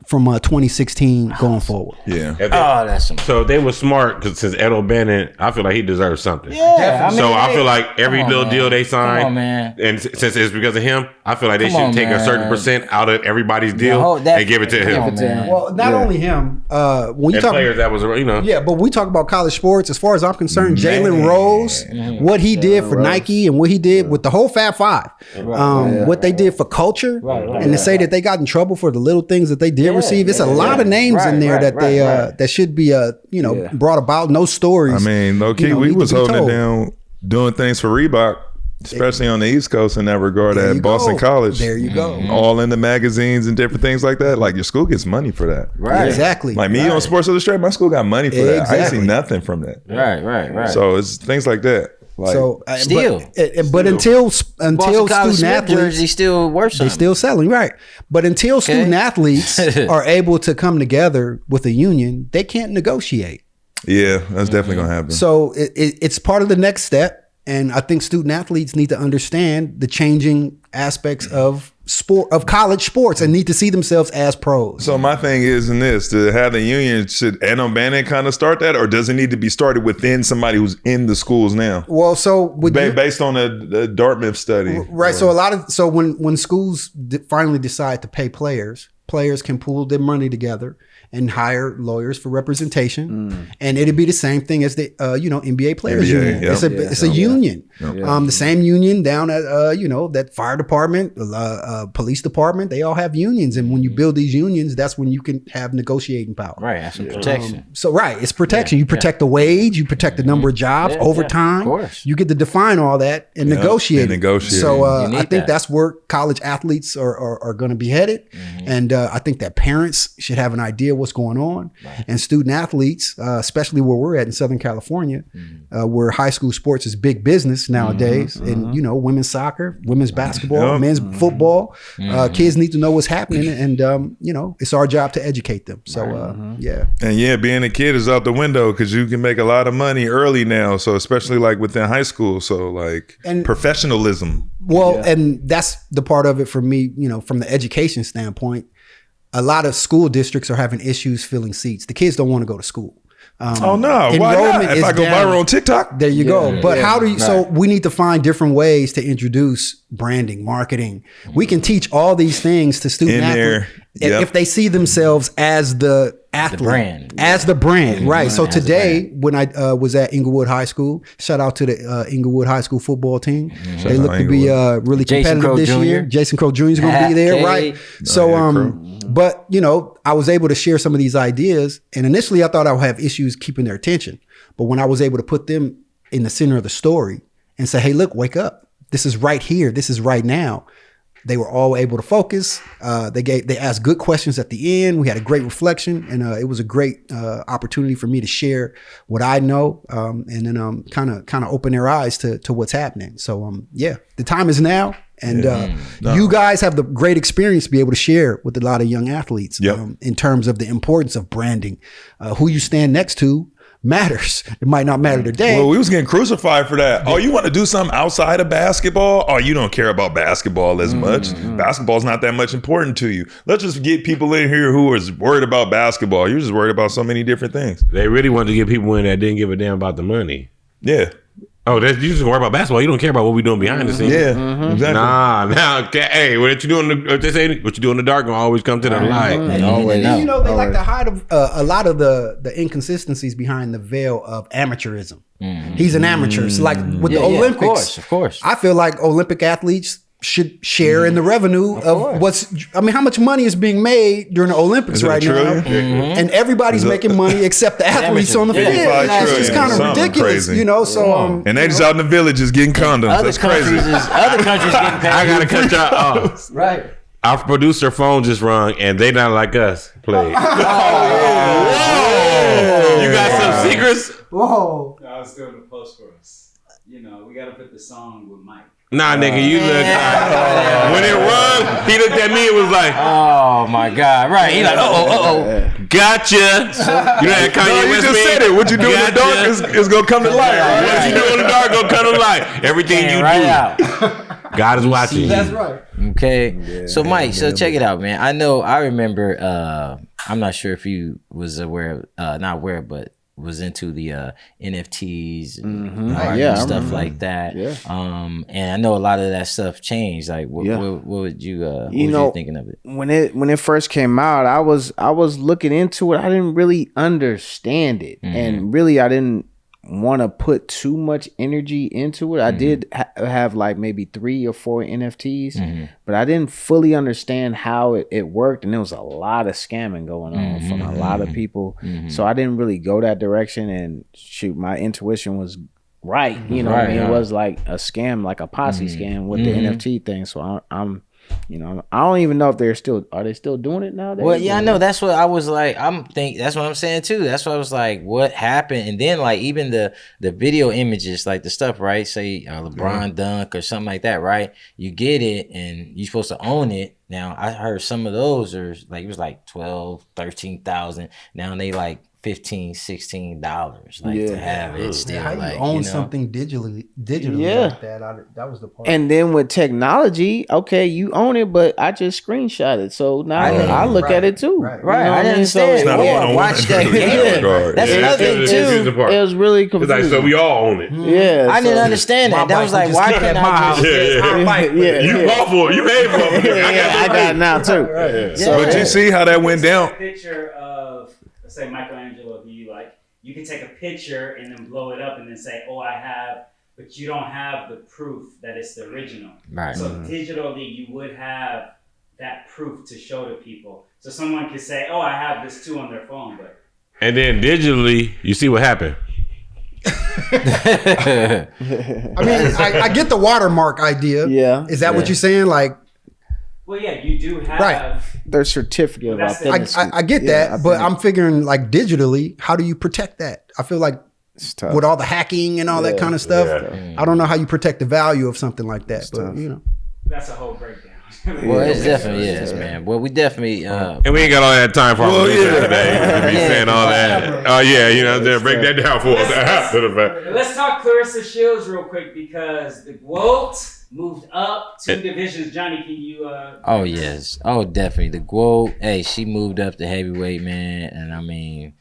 from 2016 going forward. Yeah. Oh, that's some. So they were smart because since Ed O'Bannon, I feel like he deserves something. Yeah, I feel like every little deal they signed, Come on, man. and since it's because of him, I feel like they Come on, should take a certain man. percent out of everybody's deal whole- that- and give it to come him. on, man. Well, not only him. When you And talk players that was, Yeah, but we talk about college sports. As far as I'm concerned, Jalen Rose, what he did for Nike and what he did with the whole Fab Five, what they did for culture, and to say that they got in trouble for the little things that they did receive. It's a lot of names in there that should be brought about. No stories. I mean, low key, we need to was be holding it told. down, doing things for Reebok, especially on the East Coast in that regard There at you Boston go. College. There you go. All in the magazines and different things like that. Like your school gets money for that. Right. Exactly. Like me on Sports Illustrated, my school got money for that. I ain't Exactly. see nothing from that. Right. So it's things like that. Like, So Still. but until Boston student College athletes, jersey still worth something. they still selling, right? But until student athletes are able to come together with a union, they can't negotiate. yeah, that's definitely gonna happen. So it's part of the next step, and I think student athletes need to understand the changing aspects of college sports and need to see themselves as pros. So my thing is in this, to have the union, should Ed O'Bannon kind of start that, or does it need to be started within somebody who's in the schools now? Well, so Based on the Dartmouth study. right? So when schools finally decide to pay players can pool their money together and hire lawyers for representation, and it'd be the same thing as the NBA players NBA, union. yep. It's a union, the same union down at that fire department, police department. They all have unions, and when you build these unions, that's when you can have negotiating power. Right, that's some protection. So it's protection. You protect the wage, you protect the number of jobs, overtime. of course. You get to define all that and negotiate. and negotiate. So You need I think that. that's where college athletes are going to be headed, and I think that parents should have an idea what's going on, and student athletes, especially where we're at in Southern California, where high school sports is big business nowadays, and women's soccer, women's basketball, men's football. Kids need to know what's happening, and it's our job to educate them. So yeah. And being a kid is out the window because you can make a lot of money early now. So especially like within high school. So And- professionalism. Well, and that's the part of it for me, from the education standpoint. A lot of school districts are having issues filling seats. The kids don't want to go to school. Oh no! Why not? enrollment If is I go down. viral on TikTok, There you go. But how do you? right. So we need to find different ways to introduce branding, marketing. We can teach all these things to student In there. athletes Yep. if they see themselves as the athlete, brand. as the brand, right? So As the today, when I was at Inglewood High School, shout out to the Inglewood High School football team. They out look to be really Jason competitive Crow this Jr. year. Jason Crow Jr. is going to be there, Okay. right? So, but I was able to share some of these ideas, and initially I thought I would have issues keeping their attention. But when I was able to put them in the center of the story and say, "Hey, look, wake up! This is right here. This is right now." They were all able to focus. They asked good questions at the end. We had a great reflection, and it was a great opportunity for me to share what I know, and then kind of open their eyes to what's happening. So the time is now. And you guys have the great experience to be able to share with a lot of young athletes Yep. in terms of the importance of branding, who you stand next to, matters. It might not matter today. Well, we was getting crucified for that. Oh, you want to do something outside of basketball? Oh, you don't care about basketball as much. Basketball's not that much important to you. Let's just get people in here who is worried about basketball. You're just worried about so many different things. They really wanted to get people in that didn't give a damn about the money. Yeah. Oh, you just worry about basketball. You don't care about what we doing behind the scenes. Yeah, exactly. Nah, hey, what you do what you do in the dark gonna always come to the light. And, you know, they like to hide a lot of the inconsistencies behind the veil of amateurism. He's an amateur. So like with the Olympics, of course. I feel like Olympic athletes should share in the revenue of how much money is being made during the Olympics right now. And everybody's making money except the athletes on the field. It's just kind of ridiculous, crazy. you know. So and they just out in the villages getting condoms. That's crazy. Other countries getting paid. I gotta cut y'all off. right. Our producer phone just rung and they not like us. Play. Whoa. You got some secrets? Whoa. I was doing the post for us. You know, we gotta put the song with Mike. Nah, nigga, you look. When it rung, he looked at me and was like, "Oh my god!" Right? He like, "Oh, gotcha." You know that Kanye West just said it. What you do in the dark is gonna come to light. What you do in the dark gonna come to light. Everything you do, God is watching. That's right. Okay. So Mike, so check it out, man. I remember. I'm not sure if you was aware, not aware, but was into the NFTs and stuff like that. Yeah. And I know a lot of that stuff changed. Like, what would you? What were you thinking of it? When it first came out, I was looking into it. I didn't really understand it, and really I didn't want to put too much energy into it. I did have like maybe 3 or 4 NFTs, but I didn't fully understand how it worked, and there was a lot of scamming going on from a lot of people. So I didn't really go that direction, and shoot, my intuition was right. You know what I mean? It was like a scam, like a posse scam with the NFT thing. So I'm you know, I don't even know if are they still doing it nowadays? Well, yeah, I know. That's what I was like. That's what I'm saying too. That's what I was like, what happened? And then like even the video images, like the stuff, right? Say LeBron dunk or something like that, right? You get it and you're supposed to own it. Now I heard some of those are like, it was like 12, 13,000. Now they like $15-$16 to have it still. How like, you own something digitally like that? That was the part. And then with technology, okay, you own it, but I just screenshot it, so now I look at it too. Right. You know I didn't understand. Watch that game. That's another thing too. It was really confusing. It's like, so we all own it. Yeah, I didn't understand that. That was like, why can't I just? You bought for it. You paid for it. I got it now too. But you see how that went down? Picture of, let's say, Michelangelo of you, like, you can take a picture and then blow it up and then say, oh, I have, but you don't have the proof that it's the original. Right. So digitally, you would have that proof to show to people. So someone could say, oh, I have this too on their phone, but. And then digitally, you see what happened. I mean, I get the watermark idea. Yeah. Is that what you're saying? Like, well, yeah, you do have their certificate of authenticity. I get that, but I'm figuring like digitally, how do you protect that? I feel like with all the hacking and all that kind of stuff, I don't know how you protect the value of something like that. But you know, that's a whole breakdown. Well, it's definitely man. Well, we definitely and we ain't got all that time for our producer today to be saying all that. Oh you know, break that down for us after the fact. Let's talk Clarissa Shields real quick because the GWOAT moved up 2 divisions. Johnny, can you? Oh yes, oh definitely. The GWOAT, hey, she moved up to heavyweight, man, and I mean,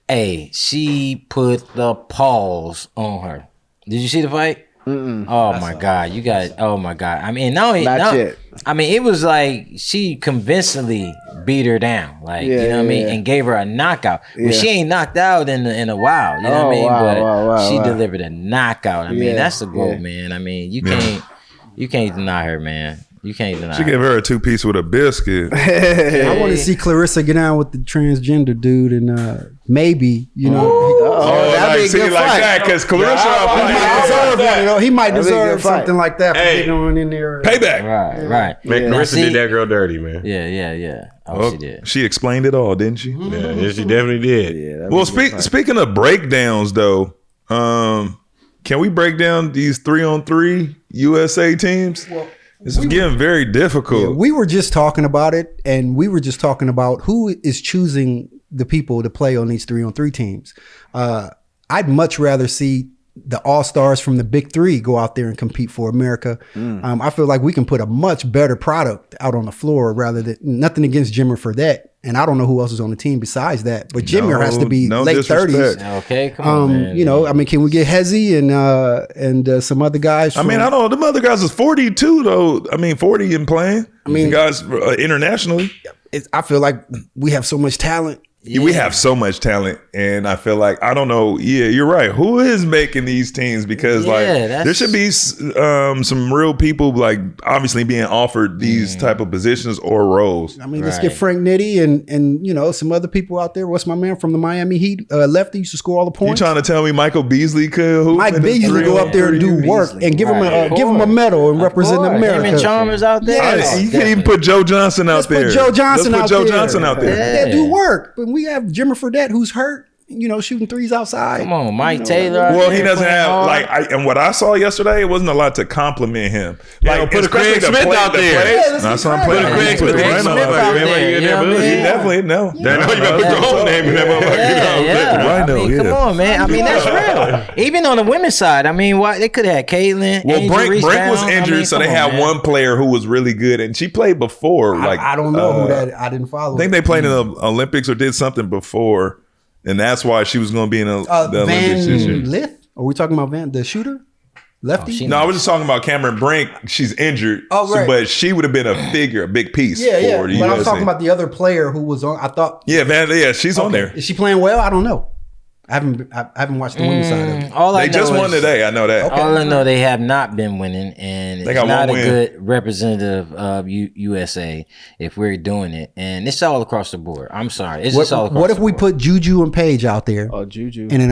hey, she put the paws on her. Did you see the fight? Oh my God, you got. Oh my God, I mean, not yet. I mean, it was like she convincingly beat her down, like you know what I mean, and gave her a knockout. Well, she ain't knocked out in a while, you know what I mean. But she delivered a knockout. I mean, that's the GWOAT, man. I mean, you can't deny her, man. You can't deny. She gave her a 2-piece with a biscuit. I want to see Clarissa get down with the transgender dude, and maybe that'd be a good fight. That because Clarissa, he might deserve something like that for getting on in there. Payback, right. Man, Clarissa did that girl dirty, man. Yeah. Oh, she did. She explained it all, didn't she? Yeah, she definitely did. Yeah. Well, speaking of breakdowns, though, can we break down these 3-on-3 USA teams? It's getting very difficult. Yeah, we were just talking about it, and we were just talking about who is choosing the people to play on these 3-on-3 teams. I'd much rather see the all-stars from the big three go out there and compete for America. I feel like we can put a much better product out on the floor rather than nothing against Jimmer for that. And I don't know who else is on the team besides that, but Jimmer has to be late disrespect. 30s. Okay, come on, man. You know, I mean, can we get Hezzy and some other guys? I mean, I don't know. Them other guys is 42 though. I mean, 40 and playing. I mean, the guys internationally. I feel like we have so much talent. Yeah. We have so much talent, and I feel like I don't know. Yeah, you're right. Who is making these teams? Because there should be some real people like obviously being offered these type of positions or roles. I mean, let's get Frank Nitti and you know some other people out there. What's my man from the Miami Heat? Lefty used to score all the points. You trying to tell me Michael Beasley could? Mike Beasley go up there and do work and give him a medal and represent America. Him and Chalmers out there. Yes, you can even put Joe Johnson out there. Let's put Joe Johnson out there. Yeah. They do work, but we have Jimmer Fredette who's hurt. You know, shooting threes outside. Come on, Mike Taylor. Well, he doesn't have and what I saw yesterday, it wasn't a lot to compliment him. Like put a Craig Smith out there. That's what I'm playing. Put a Craig Smith out there. You definitely know. You better put your own name in that motherfucker. Come on, man. I mean, that's real. Even on the women's side, I mean, they could have had Caitlin. Well, Brink was injured, so they had one player who was really good, and she played before. Like I don't know who that. I didn't follow. I think they played in the Olympics or did something before. And that's why she was going to be in the Olympics this year. Lith? Are we talking about the shooter? Lefty? No, I was just talking about Cameron Brink. She's injured. Oh, right. But she would have been a big piece for the USA. But I was talking about the other player who was on. I thought. Yeah, she's on there. Is she playing well? I don't know. I haven't watched the women's side of it. They just won today. I know that. Okay. All I know, they have not been winning, and it's not a good representative of USA if we're doing it. And it's all across the board. I'm sorry. It's just all across the board. What if we put Juju and Paige out there? Oh, Juju. And an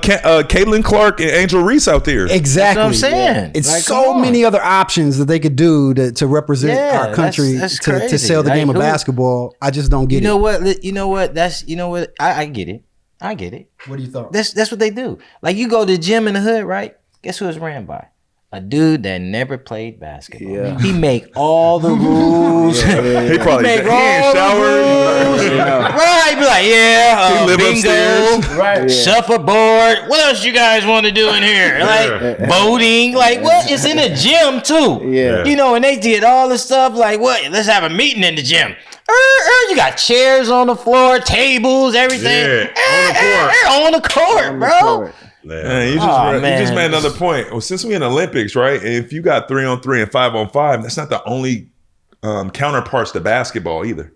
Caitlin Clark and Angel Reese out there. Exactly. That's what I'm saying. It's like, so many other options that they could do to represent our country to sell the game of basketball. I just don't get it. You know what? I get it. I get it. What do you think? That's what they do. Like you go to the gym in the hood, right? Guess who it's ran by? A dude that never played basketball. Yeah. He make all the rules. He probably make all shower. Right? Be like, bingo, right? Shuffleboard. What else you guys want to do in here? Like voting. Like what? It's in the gym too. Yeah. You know, and they did all the stuff. Like what? Let's have a meeting in the gym. You got chairs on the floor, tables, everything. On the court, bro. Man, you just made another point. Well, since we're in the Olympics, right? If you got 3-on-3 and 5-on-5, that's not the only counterparts to basketball either.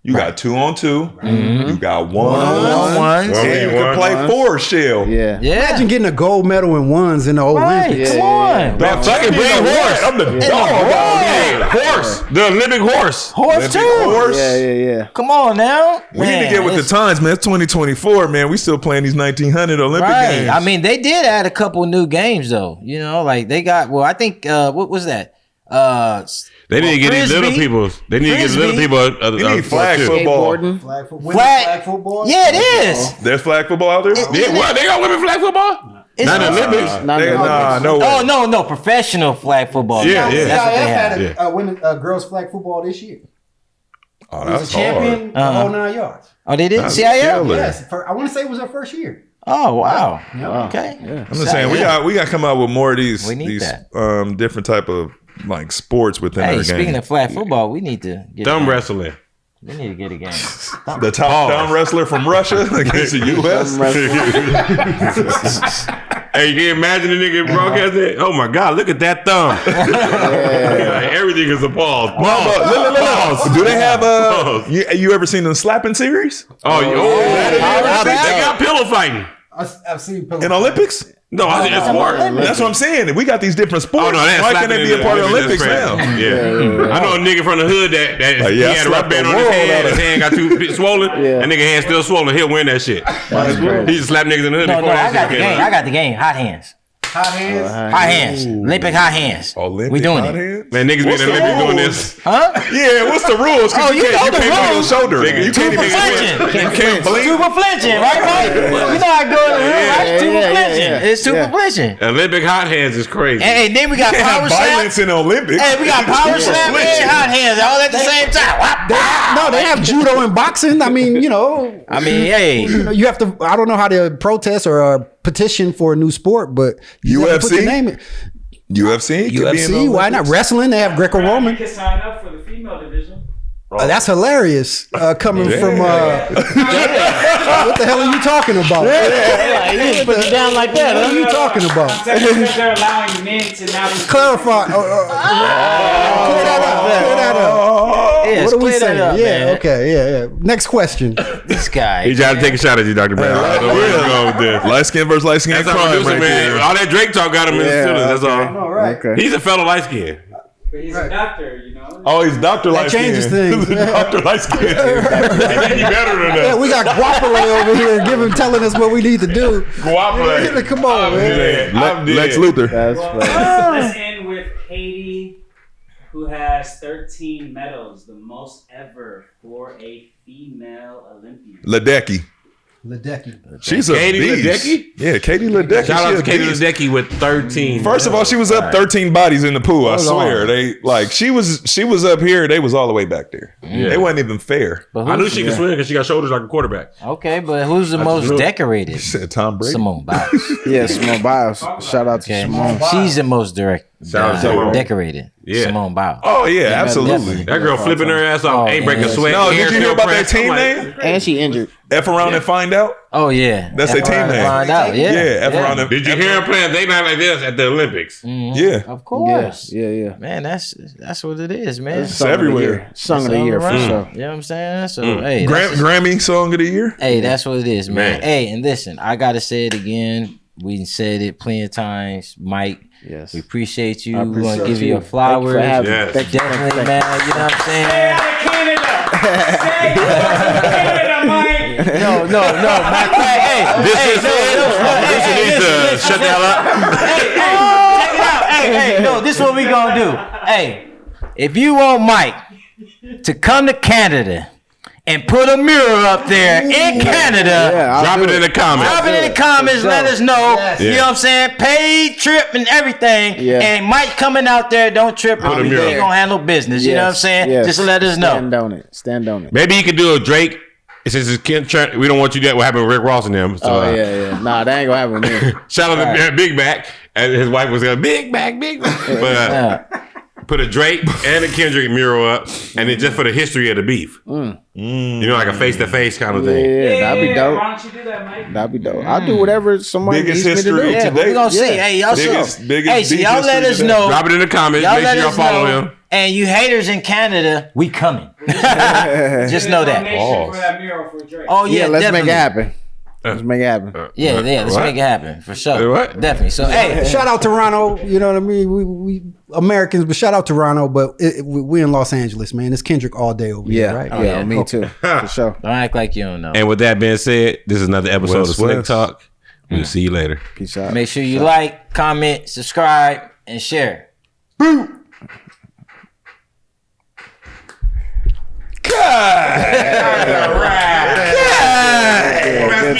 You got 2-on-2. Mm-hmm. You got 1-on-1. And you can play 4 shell. Yeah. Imagine getting a gold medal in ones in the Olympics. Come on. Man, fucking bring horse. I'm the dog. Horse. The Olympic horse. Horse too. Horse. Yeah. Come on now. We need to get with the times, man. It's 2024, man. We still playing these 1900 Olympic games. I mean, they did add a couple new games though. You know, like they got. Well, I think what was that? They need to get these little people. They need to get little people. They need flag football. Flag football. Yeah, it is. There's flag football out there. They got women flag football. Not in the Olympics. No way. Oh no, professional flag football. Yeah. That's what they had. Women, girls flag football this year. Oh, that's champion the whole 9 yards. Oh, they did CIL. Yes, I want to say it was her first year. Oh wow. Okay. I'm just saying we got to come out with more of these different type of like sports within our game. Speaking of flag football, we need to get thumb wrestling. We need to get a game. The top thumb wrestler from Russia against the U.S. Hey, you can imagine the nigga broadcasting? Oh my God, look at that thumb. Like, everything is a pause. Pause. Do they have you ever seen the slapping series? They got pillow fighting. I've seen pillow in Olympics. No, it's more. That's what I'm saying. We got these different sports. Why can't they be a part of the Olympics now? Yeah. I know a nigga from the hood that he had a rubber band on his hand. His hand got too swollen. That nigga hand still swollen. He'll win that shit. He just slap niggas in the hood. No, I got the game. Hot hands. Hot hands. Hot hands. Olympic hot hands. Olympic we doing hot it. hands? Man, niggas be in the Olympics doing this. Huh? Yeah, what's the rules? Oh, you know the can't rules. Shoulder. You Two can't for even flinching. You can't blink. Two for flinching, right, Mike? You know how it goes in the room, right? Two for flinching. It's two for flinching. Olympic hot hands is crazy. And then we got You can't power have violence slap. in the Olympics. Hey, we got power slap and hot hands all at the same time. No, they have judo and boxing. I mean, hey. You have to. I don't know how to protest or petition for a new sport, but you have to put your name in. UFC? UFC? Why not? Wrestling? They have Greco-Roman. You can sign up for the female division. That's hilarious. Coming from what the hell are you talking about? You put it down like that. What are you talking about? They're allowing men to now Clarify. Clear that up. Yeah, What are we clear that saying? up, Yeah. man. Okay. Yeah. Next question. This guy. He tried to take a shot at you, Dr. Brown. I don't know where to go with this. Light skin versus light skin That's our crime producer, right man. there. All that Drake talk got him in the feelings. That's all. All right. Okay. He's a fellow light skin. But he's a doctor, you know. Oh, he's Dr. Light Skin. changes things. Dr. Light Skin. He think he better than Yeah, that. we got Guapole over here telling us what we need to do. Cooperate. Come on, man. I'm dead. Lex Luthor. That's funny. Let's end with Katie, who has 13 medals, the most ever for a female Olympian. Ledecky. Ledecky. She's a Katie beast. Ledecky? Yeah, Katie Ledecky. Shout out She to a Katie beast. Ledecky with 13. First of all, she was up 13 bodies in the pool. I swear, she was up here. They was all the way back there. Yeah. They wasn't even fair. But I knew she could swim because she got shoulders like a quarterback. Okay, but who's the most decorated? She said Tom Brady. Simone Biles. Yeah, Simone Biles. Shout out to Okay. Simone. She's the most Shout out to Simone. decorated. Yeah. Simone Biles. Oh yeah, absolutely. That girl flipping her ass off, Oh, ain't breaking yeah. sweat. No, did you hear about that press. team I'm like, name? And she injured. F around and find out. Oh yeah, That's their team name. Find out. Yeah, Yeah, F around and. Did you hear her playing They Night Like This at the Olympics? Yeah. Of course. Yeah. Man, that's what it is, man. It's everywhere. Song of the year for around. sure. You know what I'm saying? So hey, Grammy song of the year. hey, that's what it is, man. Man. Hey, and listen, I gotta say it again. We said it plenty of times, Mike. Yes. We appreciate you. I We're gonna appreciate give you you. your flowers. Thank you for having Yes. me. Thank you. Definitely, man. You know what I'm Stay saying? out of Canada! Stay out of Canada, Mike! No, my friend. Hey, This needs to shut the hell up. check it out. Hey, no, this is what we gonna do. Hey, if you want Mike to come to Canada and put a mural up there in Canada, Drop it in the comments. drop it in the comments. Let us know. You Yeah. know what I'm saying? Paid trip and everything. Yeah. And Mike coming out there, don't trip. a We mural. gonna handle business. You know what I'm saying? Yes. Just let us know. Stand on it. Maybe you could do a Drake. It says it's Ken Trent. We don't want you to. What happened with Rick Ross and them? So, Oh yeah. Nah, that ain't gonna happen with me. shout out to Big Mac. And his wife was going, Big Mac. But put a Drake and a Kendrick mural up. And then just for the history of the beef. You know, like a face-to-face kind of thing. Yeah, that'd be dope. Why don't you do that, Mike? That'd be dope. I'll do whatever somebody Biggest needs me to history do. to Yeah, but date. we gonna see. Yeah. Hey, y'all Biggest hey, so beef y'all let history us to date. know. Drop it in the comments. Y'all Make let sure y'all us follow know. him. And you haters in Canada, we coming. Just know that. Donation for that mural for Drake. Oh yeah, Yeah, let's definitely. make it happen. Let's make it happen. Yeah, let's What? make it happen for sure. What? Definitely. So hey, Shout out Toronto, you know what I mean? We Americans, but shout out Toronto, but we in Los Angeles, man. It's Kendrick all day over here, right? Yeah, me too. For sure. don't act like you don't know. And with that being said, this is another episode West, of SLiC West. Talk. We'll see you later. Peace out. Make sure you like, comment, subscribe, and share. God